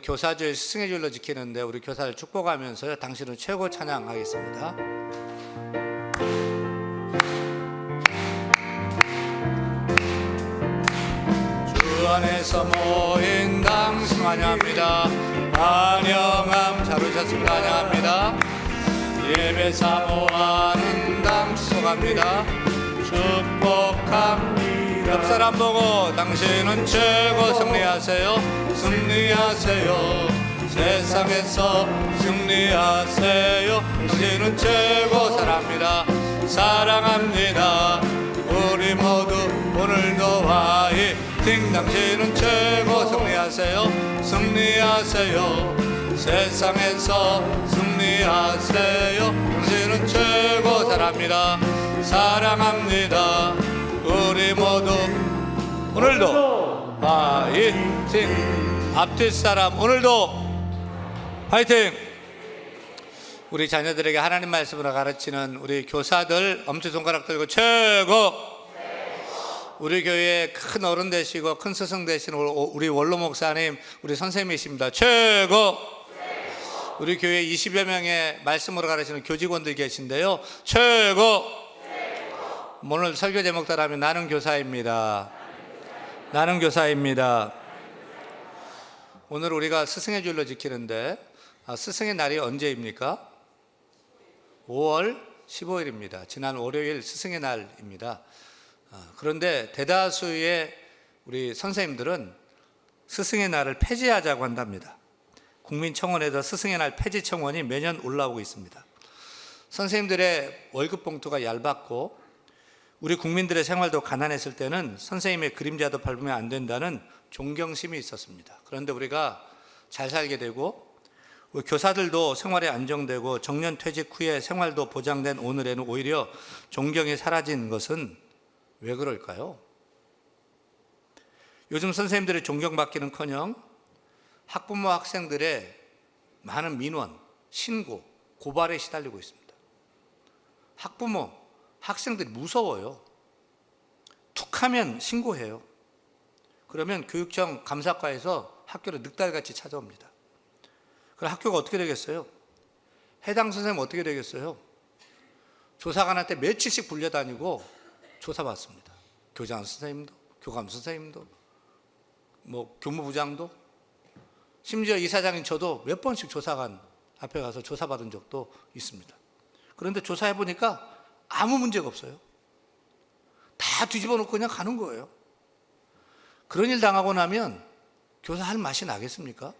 교사주일 스승의 주일로 지키는데 우리 교사를 축복하면서요, 당신은 최고 찬양하겠습니다. 주 안에서 모인 당신 환영합니다. 환영함 잘 오셨습니다. 환영합니다. 예배 사모하는 당신 소감합니다. 축복합니다. 옆 사람 보고 당신은 최고 승리하세요. 승리하세요. 세상에서 승리하세요. 당신은 최고 사랑합니다. 사랑합니다. 우리 모두 오늘도 화이팅. 당신은 최고 승리하세요. 승리하세요. 세상에서 승리하세요. 당신은 최고 사랑합니다. 사랑합니다. 우리 모두 오늘도 화이팅. 앞뒷 사람 오늘도 화이팅. 우리 자녀들에게 하나님 말씀으로 가르치는 우리 교사들 엄지손가락 들고 최고. 우리 교회의 큰 어른 되시고 큰 스승 되신 우리 원로 목사님, 우리 선생님이십니다. 최고. 우리 교회 20여 명의 말씀으로 가르치는 교직원들 계신데요. 최고. 오늘 설교 제목 따라하면 나는 교사입니다. 나는 교사입니다. 오늘 우리가 스승의 주일로 지키는데 스승의 날이 언제입니까? 5월 15일입니다. 지난 월요일 스승의 날입니다. 그런데 대다수의 우리 선생님들은 스승의 날을 폐지하자고 한답니다. 국민청원에서 스승의 날 폐지 청원이 매년 올라오고 있습니다. 선생님들의 월급 봉투가 얇았고 우리 국민들의 생활도 가난했을 때는 선생님의 그림자도 밟으면 안 된다는 존경심이 있었습니다. 그런데 우리가 잘 살게 되고 우리 교사들도 생활이 안정되고 정년 퇴직 후에 생활도 보장된 오늘에는 오히려 존경이 사라진 것은 왜 그럴까요? 요즘 선생님들이 존경받기는커녕 학부모 학생들의 많은 민원, 신고, 고발에 시달리고 있습니다. 학부모, 학생들이 무서워요. 툭하면 신고해요. 그러면 교육청 감사과에서 학교를 늑달같이 찾아옵니다. 그럼 학교가 어떻게 되겠어요? 해당 선생님 어떻게 되겠어요? 조사관한테 며칠씩 불려다니고 조사받습니다. 교장 선생님도, 교감 선생님도, 교무부장도, 심지어 이사장인 저도 몇 번씩 조사관 앞에 가서 조사받은 적도 있습니다. 그런데 조사해보니까 아무 문제가 없어요. 다 뒤집어 놓고 그냥 가는 거예요. 그런 일 당하고 나면 교사할 맛이 나겠습니까?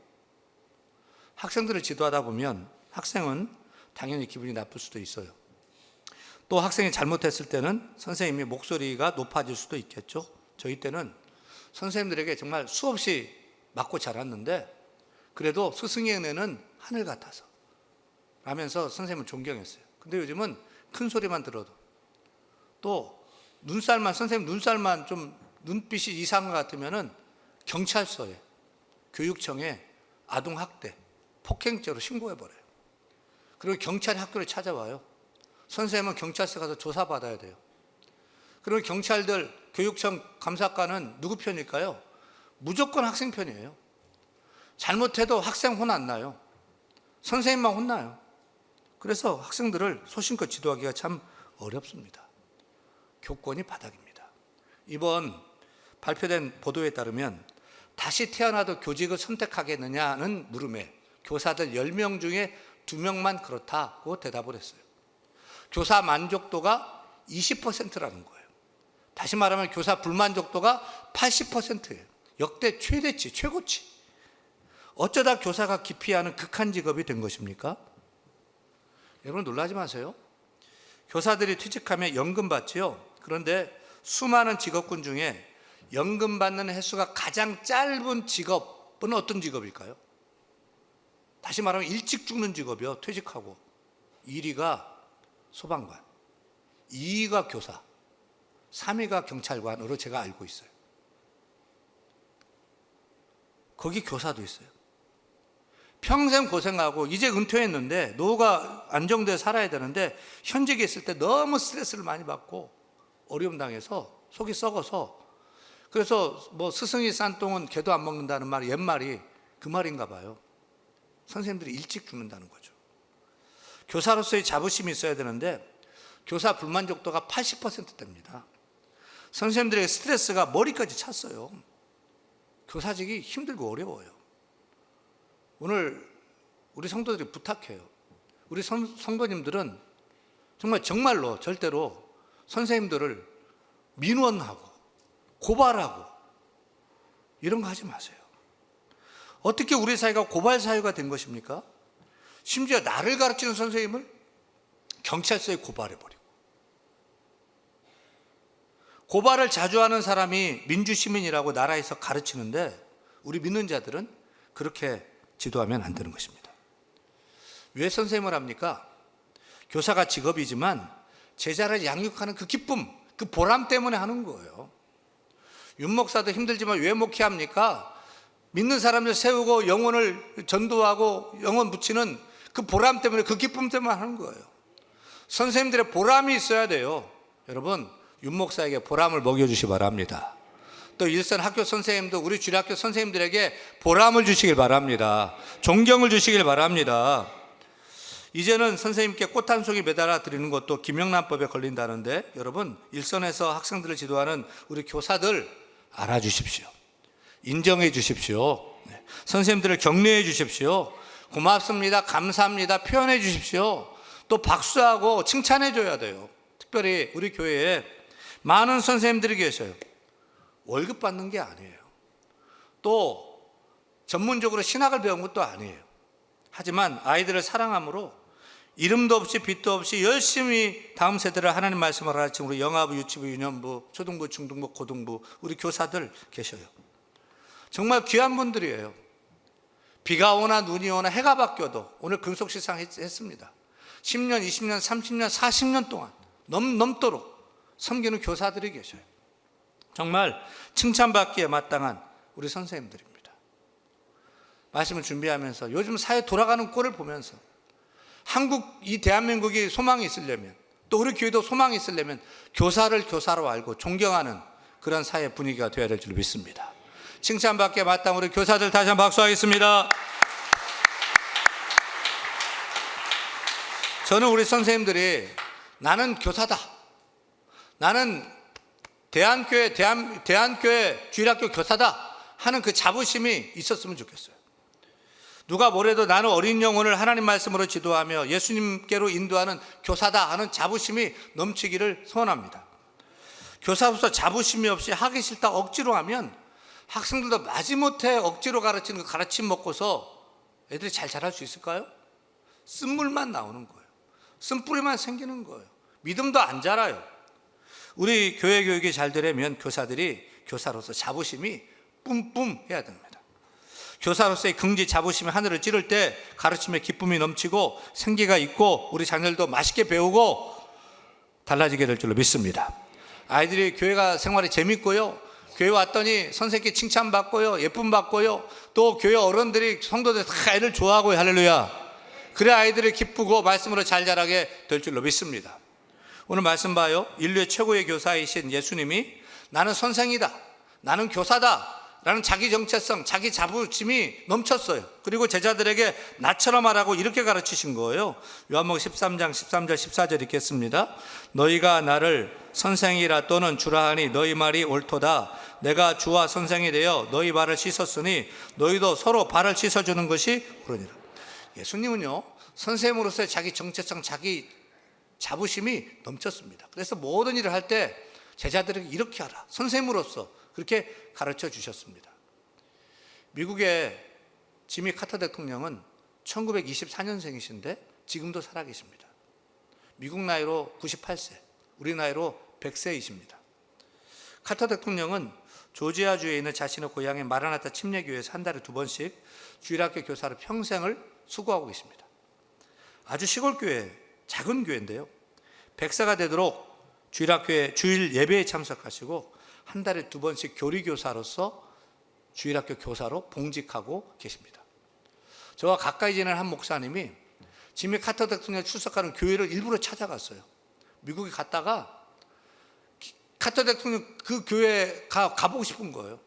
학생들을 지도하다 보면 학생은 당연히 기분이 나쁠 수도 있어요. 또 학생이 잘못했을 때는 선생님의 목소리가 높아질 수도 있겠죠. 저희 때는 선생님들에게 정말 수없이 맞고 자랐는데 그래도 스승의 은혜는 하늘 같아서 라면서 선생님을 존경했어요. 근데 요즘은 큰 소리만 들어도 또 선생님 눈살만 좀 눈빛이 이상한 것 같으면은 경찰서에, 교육청에 아동학대, 폭행죄로 신고해버려요. 그리고 경찰이 학교를 찾아와요. 선생님은 경찰서 가서 조사받아야 돼요. 그리고 경찰들, 교육청 감사관은 누구 편일까요? 무조건 학생 편이에요. 잘못해도 학생 혼 안 나요. 선생님만 혼나요. 그래서 학생들을 소신껏 지도하기가 참 어렵습니다. 교권이 바닥입니다. 이번 발표된 보도에 따르면 다시 태어나도 교직을 선택하겠느냐는 물음에 교사들 10명 중에 2명만 그렇다고 대답을 했어요. 교사 만족도가 20%라는 거예요. 다시 말하면 교사 불만족도가 80%예요. 역대 최대치, 최고치. 어쩌다 교사가 기피하는 극한 직업이 된 것입니까? 여러분 놀라지 마세요. 교사들이 퇴직하면 연금 받지요. 그런데 수많은 직업군 중에 연금 받는 횟수가 가장 짧은 직업은 어떤 직업일까요? 다시 말하면 일찍 죽는 직업이요. 퇴직하고 1위가 소방관, 2위가 교사, 3위가 경찰관으로 제가 알고 있어요. 거기 교사도 있어요. 평생 고생하고 이제 은퇴했는데 노후가 안정돼 살아야 되는데 현직에 있을 때 너무 스트레스를 많이 받고 어려움 당해서 속이 썩어서, 그래서 스승이 싼 똥은 개도 안 먹는다는 말, 옛말이 그 말인가 봐요. 선생님들이 일찍 죽는다는 거죠. 교사로서의 자부심이 있어야 되는데 교사 불만족도가 80%대입니다. 선생님들에게 스트레스가 머리까지 찼어요. 교사직이 힘들고 어려워요. 오늘 우리 성도들이 부탁해요. 우리 성도님들은 정말로 절대로 선생님들을 민원하고 고발하고 이런 거 하지 마세요. 어떻게 우리 사회가 고발 사회가 된 것입니까? 심지어 나를 가르치는 선생님을 경찰서에 고발해버리고, 고발을 자주 하는 사람이 민주시민이라고 나라에서 가르치는데 우리 믿는 자들은 그렇게 지도하면 안 되는 것입니다. 왜 선생님을 합니까? 교사가 직업이지만 제자를 양육하는 그 기쁨, 그 보람 때문에 하는 거예요. 윤 목사도 힘들지만 왜 목회합니까? 믿는 사람들 세우고 영혼을 전도하고 영혼 붙이는 그 보람 때문에, 그 기쁨 때문에 하는 거예요. 선생님들의 보람이 있어야 돼요. 여러분, 윤 목사에게 보람을 먹여주시기 바랍니다. 또 일선 학교 선생님도 우리 주일학교 선생님들에게 보람을 주시길 바랍니다. 존경을 주시길 바랍니다. 이제는 선생님께 꽃 한 송이 매달아 드리는 것도 김영란법에 걸린다는데, 여러분, 일선에서 학생들을 지도하는 우리 교사들 알아주십시오. 인정해 주십시오. 선생님들을 격려해 주십시오. 고맙습니다, 감사합니다 표현해 주십시오. 또 박수하고 칭찬해 줘야 돼요. 특별히 우리 교회에 많은 선생님들이 계셔요. 월급 받는 게 아니에요. 또 전문적으로 신학을 배운 것도 아니에요. 하지만 아이들을 사랑함으로 이름도 없이 빛도 없이 열심히 다음 세대를 하나님 말씀을 가르치는 우리 영아부, 유치부, 유년부, 초등부, 중등부, 고등부 우리 교사들 계셔요. 정말 귀한 분들이에요. 비가 오나 눈이 오나 해가 바뀌어도 오늘 금속시상 했습니다. 10년, 20년, 30년, 40년 동안 넘도록 섬기는 교사들이 계셔요. 정말 칭찬받기에 마땅한 우리 선생님들입니다. 말씀을 준비하면서 요즘 사회 돌아가는 꼴을 보면서 이 대한민국이 소망이 있으려면, 또 우리 교회도 소망이 있으려면 교사를 교사로 알고 존경하는 그런 사회 분위기가 되어야 될 줄 믿습니다. 칭찬받기에 마땅한 우리 교사들 다시 한번 박수하겠습니다. 저는 우리 선생님들이 나는 교사다, 나는 대한교회 주일학교 교사다 하는 그 자부심이 있었으면 좋겠어요. 누가 뭐래도 나는 어린 영혼을 하나님 말씀으로 지도하며 예수님께로 인도하는 교사다 하는 자부심이 넘치기를 소원합니다. 교사로서 자부심이 없이 하기 싫다 억지로 하면 학생들도 마지못해 억지로 가르치는 그 가르침 먹고서 애들이 잘 자랄 수 있을까요? 쓴물만 나오는 거예요. 쓴뿌리만 생기는 거예요. 믿음도 안 자라요. 우리 교회 교육이 잘 되려면 교사들이 교사로서 자부심이 뿜뿜 해야 됩니다. 교사로서의 긍지 자부심이 하늘을 찌를 때 가르침에 기쁨이 넘치고 생기가 있고 우리 자녀들도 맛있게 배우고 달라지게 될 줄로 믿습니다. 아이들이 교회가 생활이 재밌고요, 교회 왔더니 선생님께 칭찬받고요, 예쁨 받고요, 또 교회 어른들이 성도들 다 애를 좋아하고요. 할렐루야. 그래 아이들이 기쁘고 말씀으로 잘 자라게 될 줄로 믿습니다. 오늘 말씀 봐요. 인류의 최고의 교사이신 예수님이 나는 선생이다, 나는 교사다 라는 자기 정체성, 자기 자부심이 넘쳤어요. 그리고 제자들에게 나처럼 하라고 이렇게 가르치신 거예요. 요한복음 13장 13절 14절 읽겠습니다. 너희가 나를 선생이라 또는 주라 하니 너희 말이 옳도다. 내가 주와 선생이 되어 너희 발을 씻었으니 너희도 서로 발을 씻어주는 것이 옳으니라. 예수님은요, 선생님으로서의 자기 정체성, 자기 자부심이 넘쳤습니다. 그래서 모든 일을 할 때 제자들에게 이렇게 하라, 선생님으로서 그렇게 가르쳐 주셨습니다. 미국의 지미 카터 대통령은 1924년생이신데 지금도 살아계십니다. 미국 나이로 98세, 우리 나이로 100세이십니다. 카터 대통령은 조지아주에 있는 자신의 고향의 마라나타 침례교회에서 한 달에 2번씩 주일학교 교사로 평생을 수고하고 계십니다. 아주 시골 교회, 작은 교회인데요, 100세가 되도록 주일학교에 주일 예배에 참석하시고 한 달에 2번씩 교리교사로서 주일학교 교사로 봉직하고 계십니다. 저와 가까이 지내는 한 목사님이 지미 카터 대통령이 출석하는 교회를 일부러 찾아갔어요. 미국에 갔다가 카터 대통령 그 교회에 가보고 싶은 거예요.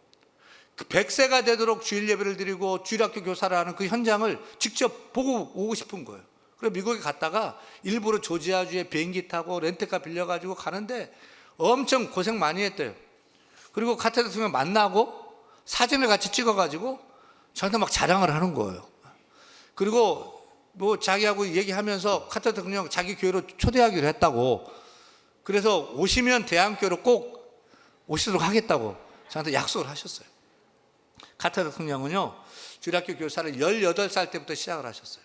100세가 되도록 주일 예배를 드리고 주일학교 교사를 하는 그 현장을 직접 보고 오고 싶은 거예요. 그래서 미국에 갔다가 일부러 조지아주에 비행기 타고 렌트카 빌려가지고 가는데 엄청 고생 많이 했대요. 그리고 카터 대통령 만나고 사진을 같이 찍어가지고 저한테 막 자랑을 하는 거예요. 그리고 뭐 자기하고 얘기하면서 카터 대통령 자기 교회로 초대하기로 했다고, 그래서 오시면 대한교회로 꼭 오시도록 하겠다고 저한테 약속을 하셨어요. 카터 대통령은요, 주일학교 교사를 18살 때부터 시작을 하셨어요.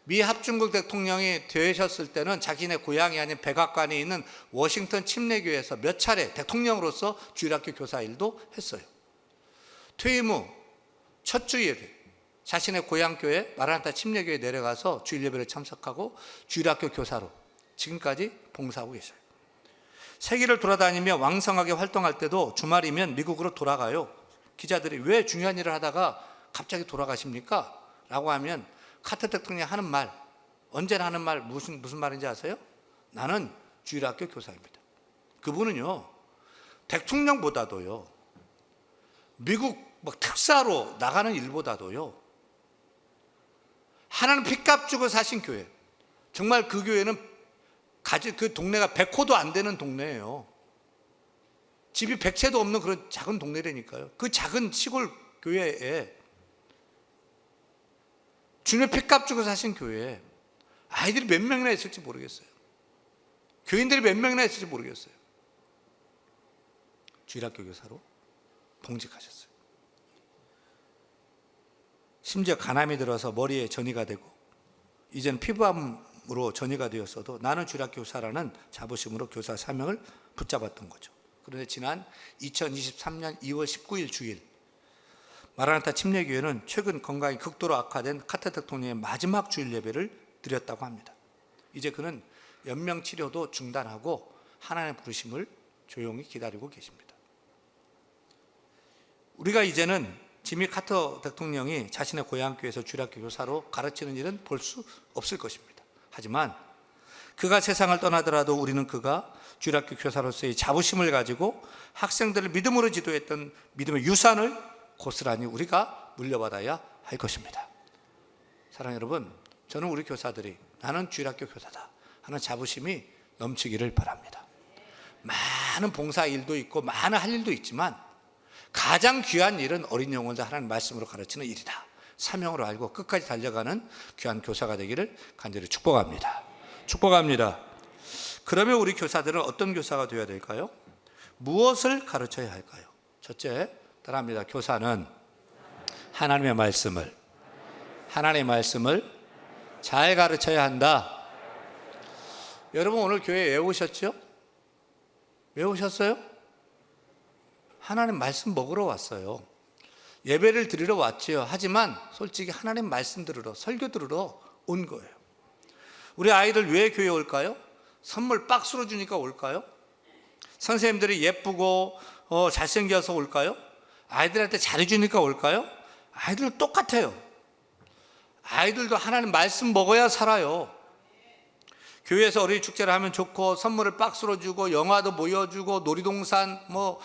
미 합중국 대통령이 되셨을 때는 자기네 고향이 아닌 백악관에 있는 워싱턴 침례교회에서 몇 차례 대통령으로서 주일학교 교사 일도 했어요. 퇴임 후 첫 주일에 자신의 고향교회 마라나타 침례교회에 내려가서 주일 예배를 참석하고 주일학교 교사로 지금까지 봉사하고 계셔요. 세계를 돌아다니며 왕성하게 활동할 때도 주말이면 미국으로 돌아가요. 기자들이 왜 중요한 일을 하다가 갑자기 돌아가십니까? 라고 하면 카터 대통령이 하는 말, 언제나 하는 말 무슨 말인지 아세요? 나는 주일학교 교사입니다. 그분은요, 대통령보다도요, 미국 막 특사로 나가는 일보다도요, 하나는 핏값 주고 사신 교회, 정말 그 교회는 그 동네가 100호도 안 되는 동네예요. 집이 100채도 없는 그런 작은 동네라니까요. 그 작은 시골 교회에 주님의 핏값 주고 사신 교회에 아이들이 몇 명이나 있을지 모르겠어요. 교인들이 몇 명이나 있을지 모르겠어요. 주일학교 교사로 봉직하셨어요. 심지어 간암이 들어서 머리에 전이가 되고 이제는 피부암으로 전이가 되었어도 나는 주일학교 교사라는 자부심으로 교사 사명을 붙잡았던 거죠. 그런데 지난 2023년 2월 19일 주일 마라나타 침례교회는 최근 건강이 극도로 악화된 카터 대통령의 마지막 주일 예배를 드렸다고 합니다. 이제 그는 연명치료도 중단하고 하나님의 부르심을 조용히 기다리고 계십니다. 우리가 이제는 지미 카터 대통령이 자신의 고향교회에서 주일학교 교사로 가르치는 일은 볼 수 없을 것입니다. 하지만 그가 세상을 떠나더라도 우리는 그가 주일학교 교사로서의 자부심을 가지고 학생들을 믿음으로 지도했던 믿음의 유산을 고스란히 우리가 물려받아야 할 것입니다. 사랑하는 여러분, 저는 우리 교사들이 나는 주일학교 교사다 하는 자부심이 넘치기를 바랍니다. 많은 봉사 일도 있고 많은 할 일도 있지만 가장 귀한 일은 어린 영혼들 하나님 말씀으로 가르치는 일이다. 사명으로 알고 끝까지 달려가는 귀한 교사가 되기를 간절히 축복합니다. 축복합니다. 그러면 우리 교사들은 어떤 교사가 되어야 될까요? 무엇을 가르쳐야 할까요? 첫째, 따라합니다. 교사는 하나님의 말씀을 잘 가르쳐야 한다. 여러분 오늘 교회에 왜 오셨죠? 왜 오셨어요? 하나님 말씀 먹으러 왔어요. 예배를 드리러 왔지요. 하지만 솔직히 하나님 말씀 들으러, 설교 들으러 온 거예요. 우리 아이들 왜 교회에 올까요? 선물 박스로 주니까 올까요? 선생님들이 예쁘고 잘생겨서 올까요? 아이들한테 잘해주니까 올까요? 아이들은 똑같아요. 아이들도 하나님 말씀 먹어야 살아요. 교회에서 어린이 축제를 하면 좋고 선물을 박스로 주고 영화도 보여주고 놀이동산 뭐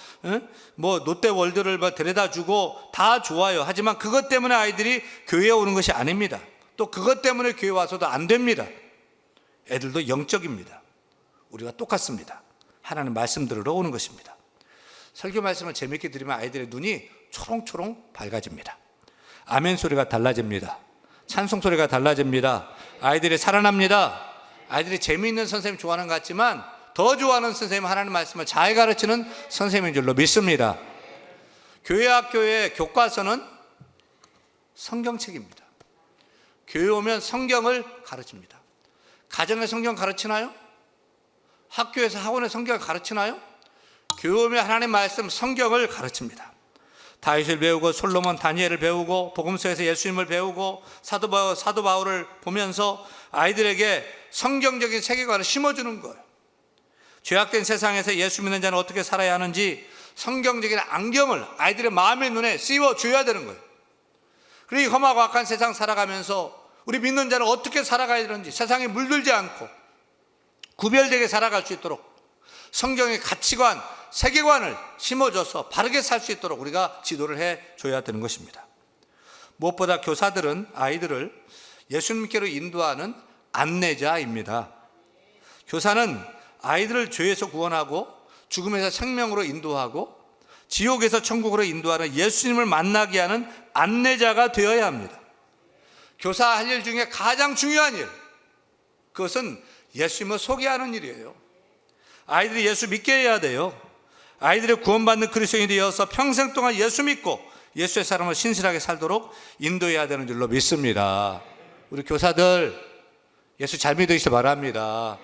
롯데월드를 데려다 주고 다 좋아요. 하지만 그것 때문에 아이들이 교회에 오는 것이 아닙니다. 또 그것 때문에 교회 와서도 안 됩니다. 애들도 영적입니다. 우리가 똑같습니다. 하나님 말씀 들으러 오는 것입니다. 설교 말씀을 재밌게 들으면 아이들의 눈이 초롱초롱 밝아집니다. 아멘 소리가 달라집니다. 찬송 소리가 달라집니다. 아이들이 살아납니다. 아이들이 재미있는 선생님 좋아하는 것 같지만 더 좋아하는 선생님은 하나님 말씀을 잘 가르치는 선생님인 줄로 믿습니다. 교회 학교의 교과서는 성경책입니다. 교회 오면 성경을 가르칩니다. 가정에 성경 가르치나요? 학교에서 학원에 성경을 가르치나요? 교회 오면 하나님 말씀 성경을 가르칩니다. 다윗을 배우고 솔로몬 다니엘을 배우고 복음서에서 예수님을 배우고 사도 바울을 보면서 아이들에게 성경적인 세계관을 심어주는 거예요. 죄악된 세상에서 예수 믿는 자는 어떻게 살아야 하는지 성경적인 안경을 아이들의 마음의 눈에 씌워줘야 되는 거예요. 그리고 험하고 악한 세상 살아가면서 우리 믿는 자는 어떻게 살아가야 되는지 세상에 물들지 않고 구별되게 살아갈 수 있도록 성경의 가치관, 세계관을 심어줘서 바르게 살 수 있도록 우리가 지도를 해줘야 되는 것입니다. 무엇보다 교사들은 아이들을 예수님께로 인도하는 안내자입니다. 교사는 아이들을 죄에서 구원하고 죽음에서 생명으로 인도하고 지옥에서 천국으로 인도하는 예수님을 만나게 하는 안내자가 되어야 합니다. 교사 할 일 중에 가장 중요한 일, 그것은 예수님을 소개하는 일이에요. 아이들이 예수 믿게 해야 돼요. 아이들이 구원받는 그리스도인이 되어서 평생 동안 예수 믿고 예수의 사람을 신실하게 살도록 인도해야 되는 줄로 믿습니다. 우리 교사들 예수 잘 믿으시기 바랍니다.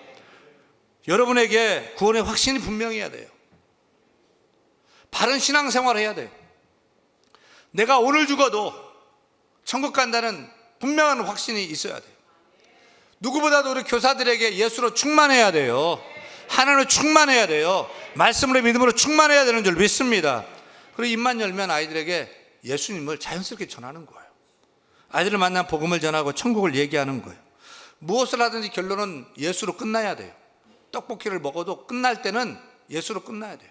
여러분에게 구원의 확신이 분명해야 돼요. 바른 신앙생활을 해야 돼요. 내가 오늘 죽어도 천국 간다는 분명한 확신이 있어야 돼요. 누구보다도 우리 교사들에게 예수로 충만해야 돼요. 하나님으로 충만해야 돼요. 말씀으로 믿음으로 충만해야 되는 줄 믿습니다. 그리고 입만 열면 아이들에게 예수님을 자연스럽게 전하는 거예요. 아이들을 만나 복음을 전하고 천국을 얘기하는 거예요. 무엇을 하든지 결론은 예수로 끝나야 돼요. 떡볶이를 먹어도 끝날 때는 예수로 끝나야 돼요.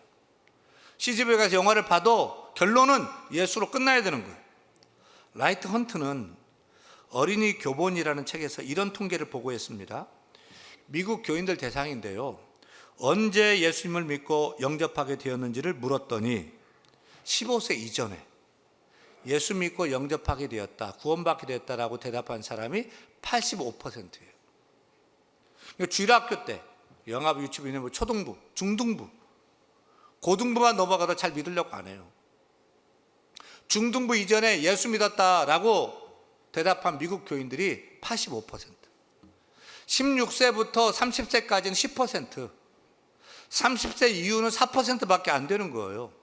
시집에 가서 영화를 봐도 결론은 예수로 끝나야 되는 거예요. 라이트 헌트는 어린이 교본이라는 책에서 이런 통계를 보고했습니다. 미국 교인들 대상인데요, 언제 예수님을 믿고 영접하게 되었는지를 물었더니 15세 이전에 예수 믿고 영접하게 되었다, 구원받게 되었다라고 대답한 사람이 85%예요. 주일학교 때 영합, 유치부, 초등부, 중등부, 고등부만 넘어가도 잘 믿으려고 안 해요. 중등부 이전에 예수 믿었다라고 대답한 미국 교인들이 85%, 16세부터 30세까지는 10%, 30세 이후는 4%밖에 안 되는 거예요.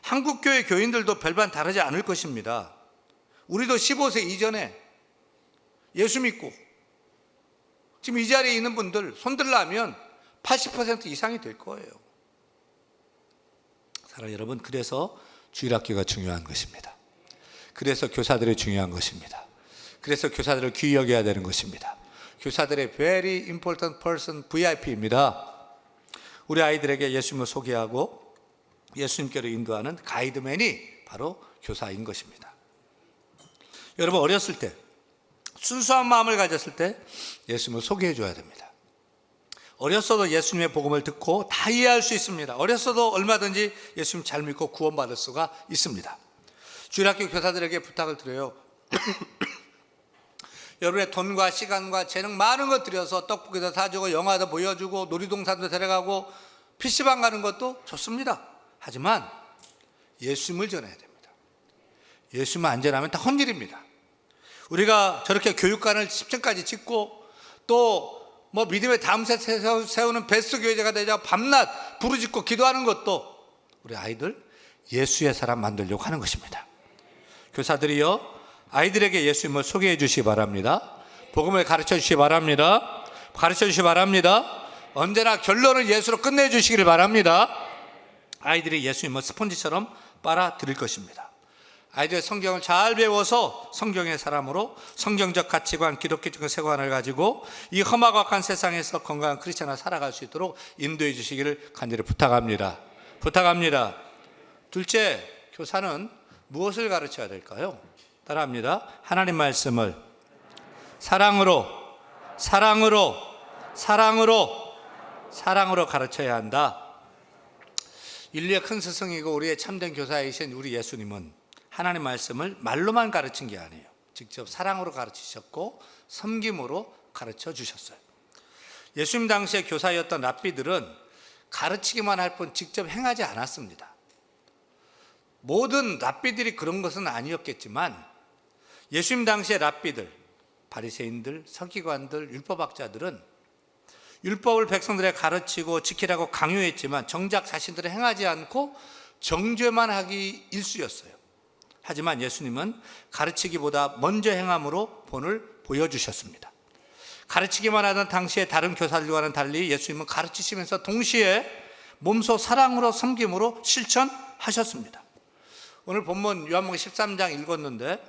한국교회 교인들도 별반 다르지 않을 것입니다. 우리도 15세 이전에 예수 믿고 지금 이 자리에 있는 분들 손들라면 80% 이상이 될 거예요. 사랑하는 여러분, 그래서 주일학교가 중요한 것입니다. 그래서 교사들이 중요한 것입니다. 그래서 교사들을 귀히 여겨야 되는 것입니다. 교사들의 very important person, VIP입니다. 우리 아이들에게 예수님을 소개하고 예수님께로 인도하는 가이드맨이 바로 교사인 것입니다. 여러분, 어렸을 때 순수한 마음을 가졌을 때 예수님을 소개해 줘야 됩니다. 어렸어도 예수님의 복음을 듣고 다 이해할 수 있습니다. 어렸어도 얼마든지 예수님 잘 믿고 구원받을 수가 있습니다. 주일학교 교사들에게 부탁을 드려요. 여러분의 돈과 시간과 재능 많은 것 들여서 떡볶이도 사주고 영화도 보여주고 놀이동산도 데려가고 PC방 가는 것도 좋습니다. 하지만 예수님을 전해야 됩니다. 예수님을 안 전하면 다 헛일입니다. 우리가 저렇게 교육관을 10층까지 짓고 또 뭐 믿음의 다음세 세우는 베스트 교회자가 되자 밤낮 부르짖고 기도하는 것도 우리 아이들 예수의 사람 만들려고 하는 것입니다. 교사들이요, 아이들에게 예수님을 소개해 주시기 바랍니다. 복음을 가르쳐 주시기 바랍니다. 가르쳐 주시기 바랍니다. 언제나 결론은 예수로 끝내 주시기를 바랍니다. 아이들이 예수님을 스펀지처럼 빨아들일 것입니다. 아이들의 성경을 잘 배워서 성경의 사람으로 성경적 가치관, 기독교적 세관을 가지고 이 험하고 악한 세상에서 건강한 크리스찬을 살아갈 수 있도록 인도해 주시기를 간절히 부탁합니다. 부탁합니다. 둘째, 교사는 무엇을 가르쳐야 될까요? 따라합니다. 하나님 말씀을 사랑으로 가르쳐야 한다. 인류의 큰 스승이고 우리의 참된 교사이신 우리 예수님은 하나님 말씀을 말로만 가르친 게 아니에요. 직접 사랑으로 가르치셨고 섬김으로 가르쳐 주셨어요. 예수님 당시에 교사였던 랍비들은 가르치기만 할 뿐 직접 행하지 않았습니다. 모든 랍비들이 그런 것은 아니었겠지만 예수님 당시의 랍비들, 바리새인들, 서기관들, 율법학자들은 율법을 백성들에게 가르치고 지키라고 강요했지만 정작 자신들은 행하지 않고 정죄만 하기 일쑤였어요. 하지만 예수님은 가르치기보다 먼저 행함으로 본을 보여주셨습니다. 가르치기만 하던 당시의 다른 교사들과는 달리 예수님은 가르치시면서 동시에 몸소 사랑으로 섬김으로 실천하셨습니다. 오늘 본문 요한복음 13장 읽었는데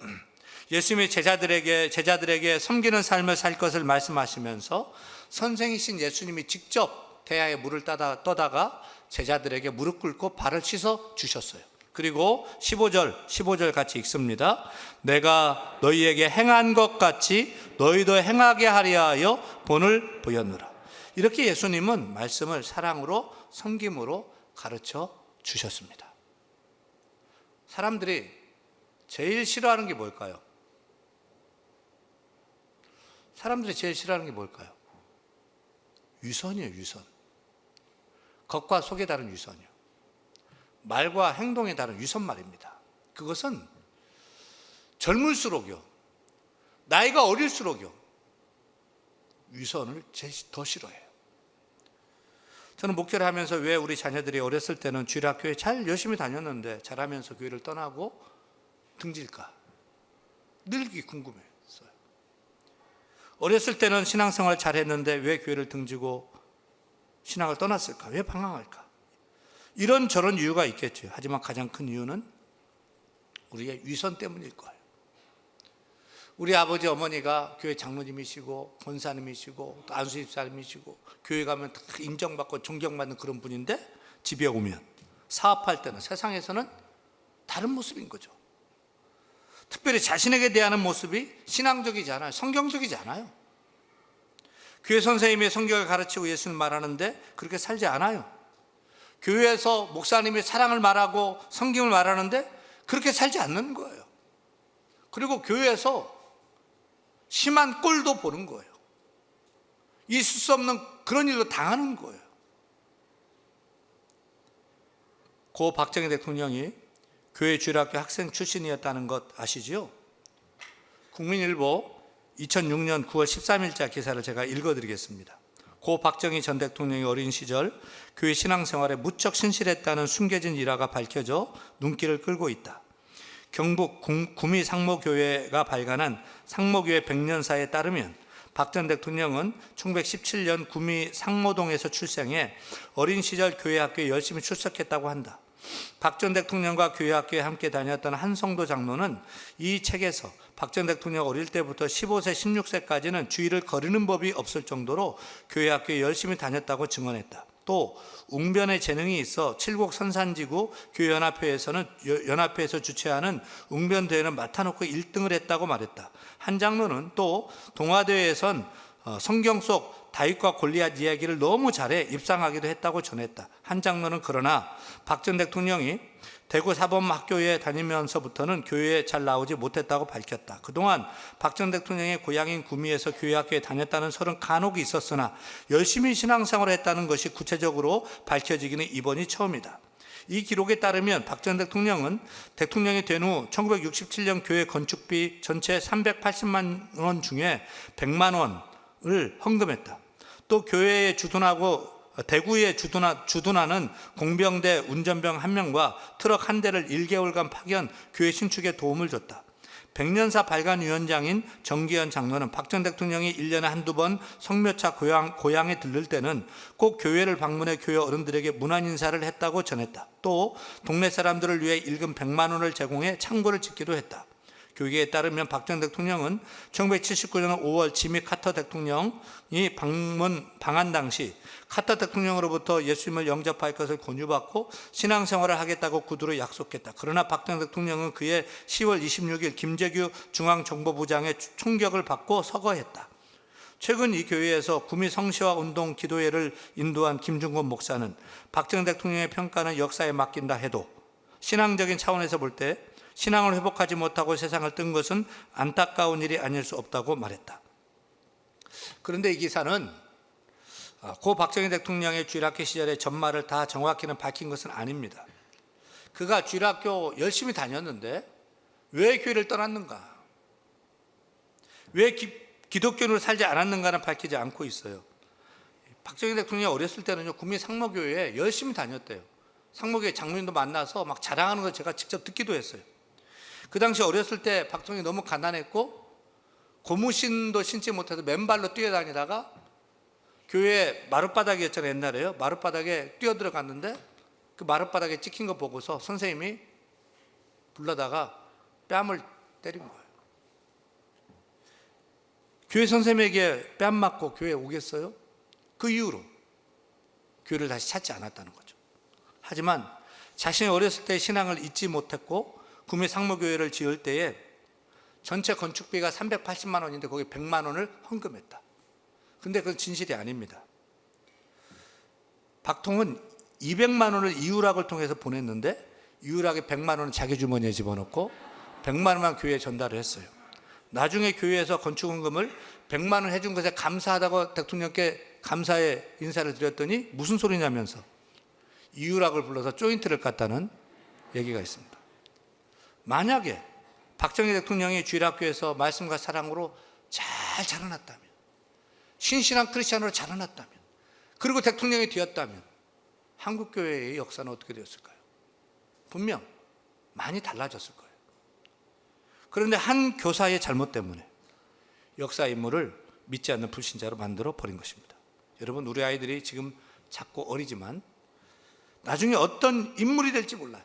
예수님이 제자들에게 섬기는 삶을 살 것을 말씀하시면서 선생이신 예수님이 직접 태야에 물을 떠다가 제자들에게 무릎 꿇고 발을 씻어 주셨어요. 그리고 15절 같이 읽습니다. 내가 너희에게 행한 것 같이 너희도 행하게 하려 본을 보였노라. 이렇게 예수님은 말씀을 사랑으로 섬김으로 가르쳐 주셨습니다. 사람들이 제일 싫어하는 게 뭘까요? 사람들이 제일 싫어하는 게 뭘까요? 위선이에요, 위선. 겉과 속에 다른 위선이요. 말과 행동에 다른 위선 말입니다. 그것은 젊을수록요, 나이가 어릴수록요, 위선을 더 싫어해요. 저는 목회를 하면서 왜 우리 자녀들이 어렸을 때는 주일학교에 잘 열심히 다녔는데 자라면서 교회를 떠나고 등질까? 늘 그게 궁금했어요. 어렸을 때는 신앙생활 잘했는데 왜 교회를 등지고 신앙을 떠났을까? 왜 방황할까? 이런저런 이유가 있겠죠. 하지만 가장 큰 이유는 우리의 위선 때문일 거예요. 우리 아버지 어머니가 교회 장로님이시고 권사님이시고 또 안수집사님이시고 교회 가면 다 인정받고 존경받는 그런 분인데 집에 오면 사업할 때는 세상에서는 다른 모습인 거죠. 특별히 자신에게 대하는 모습이 신앙적이지 않아요. 성경적이지 않아요. 교회 선생님이 성경을 가르치고 예수님 말하는데 그렇게 살지 않아요. 교회에서 목사님이 사랑을 말하고 성경을 말하는데 그렇게 살지 않는 거예요. 그리고 교회에서 심한 꼴도 보는 거예요. 있을 수 없는 그런 일도 당하는 거예요. 고 박정희 대통령이 교회 주일학교 학생 출신이었다는 것 아시죠? 국민일보 2006년 9월 13일자 기사를 제가 읽어드리겠습니다. 고 박정희 전 대통령이 어린 시절 교회 신앙생활에 무척 신실했다는 숨겨진 일화가 밝혀져 눈길을 끌고 있다. 경북 구미 상모교회가 발간한 상모교회 100년사에 따르면 박 전 대통령은 1917년 구미 상모동에서 출생해 어린 시절 교회 학교에 열심히 출석했다고 한다. 박 전 대통령과 교회 학교에 함께 다녔던 한성도 장로는 이 책에서 박 전 대통령 어릴 때부터 15세, 16세까지는 주일을 거르는 법이 없을 정도로 교회 학교에 열심히 다녔다고 증언했다. 또 웅변의 재능이 있어 칠곡 선산지구 교회연합회에서는 연합회에서 주최하는 웅변대회는 맡아놓고 1등을 했다고 말했다. 한 장로는 또 동아대회에선 성경 속 다윗과 골리앗 이야기를 너무 잘해 입상하기도 했다고 전했다. 한 장로는 그러나 박 전 대통령이 대구 사범학교에 다니면서부터는 교회에 잘 나오지 못했다고 밝혔다. 그동안 박 전 대통령의 고향인 구미에서 교회학교에 다녔다는 설은 간혹 있었으나 열심히 신앙생활을 했다는 것이 구체적으로 밝혀지기는 이번이 처음이다. 이 기록에 따르면 박 전 대통령은 대통령이 된 후 1967년 교회 건축비 전체 380만 원 중에 100만 원을 헌금했다. 또 교회에 주둔하고 대구에 주둔하는 공병대 운전병 1명과 트럭 1대를 1개월간 파견 교회 신축에 도움을 줬다. 백년사 발간위원장인 정기현 장로는 박 전 대통령이 1년에 한두 번 성묘차 고향에 들를 때는 꼭 교회를 방문해 교회 어른들에게 문안 인사를 했다고 전했다. 또 동네 사람들을 위해 일금 100만 원을 제공해 창고를 짓기도 했다. 교계에 따르면 박 전 대통령은 1979년 5월 지미 카터 대통령이 방한 당시 카터 대통령으로부터 예수님을 영접할 것을 권유받고 신앙생활을 하겠다고 구두로 약속했다. 그러나 박 전 대통령은 그해 10월 26일 김재규 중앙정보부장의 총격을 받고 서거했다. 최근 이 교회에서 구미 성시화 운동 기도회를 인도한 김중곤 목사는 박 전 대통령의 평가는 역사에 맡긴다 해도 신앙적인 차원에서 볼 때 신앙을 회복하지 못하고 세상을 뜬 것은 안타까운 일이 아닐 수 없다고 말했다. 그런데 이 기사는 고 박정희 대통령의 주일학교 시절의 전말을 다 정확히는 밝힌 것은 아닙니다. 그가 주일학교 열심히 다녔는데 왜 교회를 떠났는가? 왜 기독교로 살지 않았는가는 밝히지 않고 있어요. 박정희 대통령이 어렸을 때는요, 구미 상모교회에 열심히 다녔대요. 상모교회 장로님도 만나서 막 자랑하는 걸 제가 직접 듣기도 했어요. 그 당시 어렸을 때 박정희 너무 가난했고 고무신도 신지 못해서 맨발로 뛰어다니다가 교회 마룻바닥이었잖아요. 옛날에요. 마룻바닥에 뛰어들어갔는데 그 마룻바닥에 찍힌 거 보고서 선생님이 불러다가 뺨을 때린 거예요. 교회 선생님에게 뺨 맞고 교회에 오겠어요? 그 이후로 교회를 다시 찾지 않았다는 거죠. 하지만 자신이 어렸을 때 신앙을 잊지 못했고 구미 상무교회를 지을 때에 전체 건축비가 380만 원인데 거기 100만 원을 헌금했다. 근데 그건 진실이 아닙니다. 박통은 200만 원을 이유락을 통해서 보냈는데 이유락이 100만 원은 자기 주머니에 집어넣고 100만 원만 교회에 전달을 했어요. 나중에 교회에서 건축헌금을 100만 원 해준 것에 감사하다고 대통령께 감사의 인사를 드렸더니 무슨 소리냐면서 이유락을 불러서 조인트를 깠다는 얘기가 있습니다. 만약에 박정희 대통령이 주일학교에서 말씀과 사랑으로 잘 자라났다면, 신실한 크리스찬으로 자라났다면, 그리고 대통령이 되었다면 한국교회의 역사는 어떻게 되었을까요? 분명 많이 달라졌을 거예요. 그런데 한 교사의 잘못 때문에 역사 인물을 믿지 않는 불신자로 만들어 버린 것입니다. 여러분, 우리 아이들이 지금 작고 어리지만 나중에 어떤 인물이 될지 몰라요.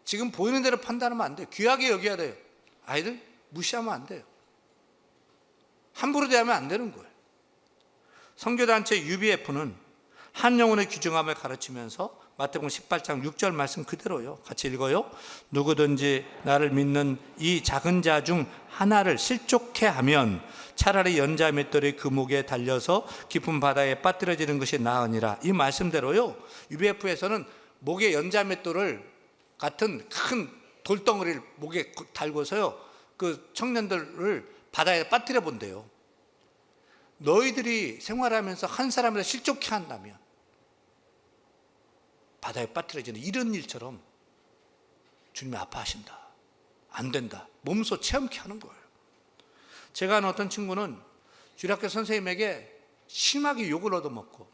지금 보이는 대로 판단하면 안 돼요. 귀하게 여겨야 돼요. 아이들 무시하면 안 돼요. 함부로 대하면 안 되는 거예요. 선교단체 UBF는 한 영혼의 귀중함을 가르치면서 마태복음 18장 6절 말씀 그대로요. 같이 읽어요. 누구든지 나를 믿는 이 작은 자 중 하나를 실족해 하면 차라리 연자 맷돌이 그 목에 달려서 깊은 바다에 빠뜨려지는 것이 나으니라. 이 말씀대로요. UBF에서는 목에 연자 맷돌을 같은 큰 돌덩어리를 목에 달고서요, 그 청년들을 바다에 빠뜨려 본대요. 너희들이 생활하면서 한 사람을 실족해 한다면 바다에 빠뜨려지는 이런 일처럼 주님이 아파하신다. 안 된다. 몸소 체험케 하는 거예요. 제가 아는 어떤 친구는 주일학교 선생님에게 심하게 욕을 얻어먹고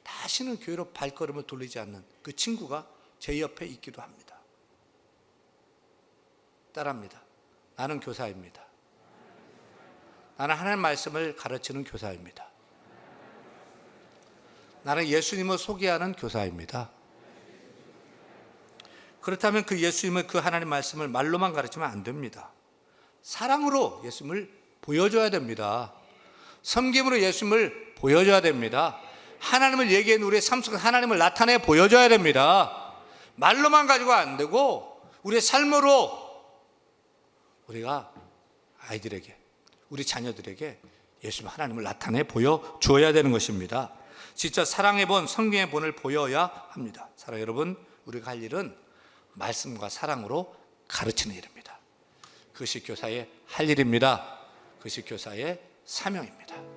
다시는 교회로 발걸음을 돌리지 않는 그 친구가 제 옆에 있기도 합니다. 따라합니다. 나는 교사입니다. 나는 하나님의 말씀을 가르치는 교사입니다. 나는 예수님을 소개하는 교사입니다. 그렇다면 그 예수님을, 그 하나님의 말씀을 말로만 가르치면 안 됩니다. 사랑으로 예수님을 보여줘야 됩니다. 섬김으로 예수님을 보여줘야 됩니다. 하나님을 얘기해 우리의 삶 속에 하나님을 나타내 보여줘야 됩니다. 말로만 가지고 안 되고 우리의 삶으로 우리가 아이들에게, 우리 자녀들에게 예수님 하나님을 나타내 보여줘야 되는 것입니다. 진짜 사랑의 본, 성경의 본을 보여야 합니다. 사랑 여러분, 우리가 할 일은 말씀과 사랑으로 가르치는 일입니다. 그것이 교사의 할 일입니다. 그것이 교사의 사명입니다.